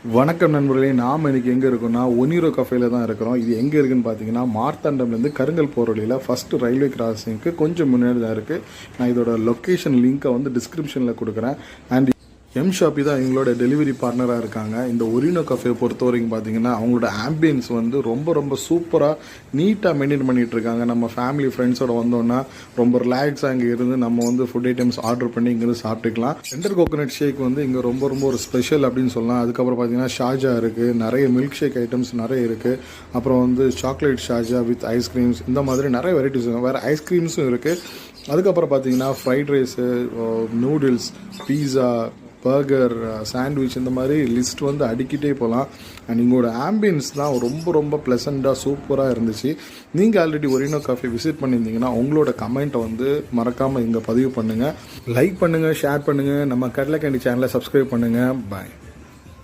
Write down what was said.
வணக்கம் நண்பர்களே, நாம் இன்றைக்கி எங்கே இருக்கோம்னா ஒனிரோ கஃபேல தான் இருக்கிறோம். இது எங்கே இருக்குதுன்னு பார்த்தீங்கன்னா மார்த்தாண்டம்லேருந்து கருங்கல் போகிற வழியில் ஃபஸ்ட்டு ரயில்வே கிராசிங்க்கு கொஞ்சம் முன்னாடி தான் இருக்குது. நான் இதோட லொக்கேஷன் லிங்க்கை வந்து டிஸ்கிரிப்ஷனில் கொடுக்குறேன். அண்ட் ஷாப்பி தான் எங்களோட டெலிவரி பார்ட்னராக இருக்காங்க. இந்த ஒரினோ கஃபே பொறுத்த வரைக்கும் பார்த்தீங்கன்னா அவங்களோட ஆம்பியன்ஸ் வந்து ரொம்ப சூப்பராக நீட்டாக மெயின்டைன் பண்ணிகிட்டு இருக்காங்க. நம்ம ஃபேமிலி ஃப்ரெண்ட்ஸோட வந்தோன்னா ரொம்ப ரிலாக்ஸாக இங்கே இருந்து நம்ம வந்து ஃபுட் ஐட்டம்ஸ் ஆர்டர் பண்ணி இங்கேருந்து சாப்பிட்டுக்கலாம். டெண்டர் கோகோனட் ஷேக் வந்து இங்கே ரொம்ப ஒரு ஸ்பெஷல் அப்படின்னு சொல்லலாம். அதுக்கப்புறம் பார்த்தீங்கன்னா ஷார்ஜா இருக்குது, நிறைய மில்க் ஷேக் ஐட்டம்ஸ் நிறைய இருக்குது. அப்புறம் வந்து சாக்லேட் ஷார்ஜா வித் ஐஸ்கிரீம்ஸ், இந்த மாதிரி நிறைய வெரைட்டிஸ் இருக்குது. வேறு ஐஸ்கிரீம்ஸும் இருக்குது. அதுக்கப்புறம் பார்த்தீங்கன்னா ஃப்ரைட் ரைஸு, நூடுல்ஸ், பீஸா, பர்கர், சாண்ட்விச், இந்த மாதிரி லிஸ்ட் வந்து அடிக்கிட்டே போகலாம். அண்ட் இங்கோட ஆம்பியன்ஸ் தான் ரொம்ப ப்ளசண்ட்டாக சூப்பராக இருந்துச்சு. நீங்கள் ஆல்ரெடி ஒரினோ காஃபே விசிட் பண்ணியிருந்தீங்கன்னா உங்களோட கமெண்ட்டை வந்து மறக்காமல் இங்கே பதிவு பண்ணுங்கள். லைக் பண்ணுங்கள், ஷேர் பண்ணுங்கள், நம்ம கடலை கேண்டி சேனலை சப்ஸ்கிரைப் பண்ணுங்கள். பாய்.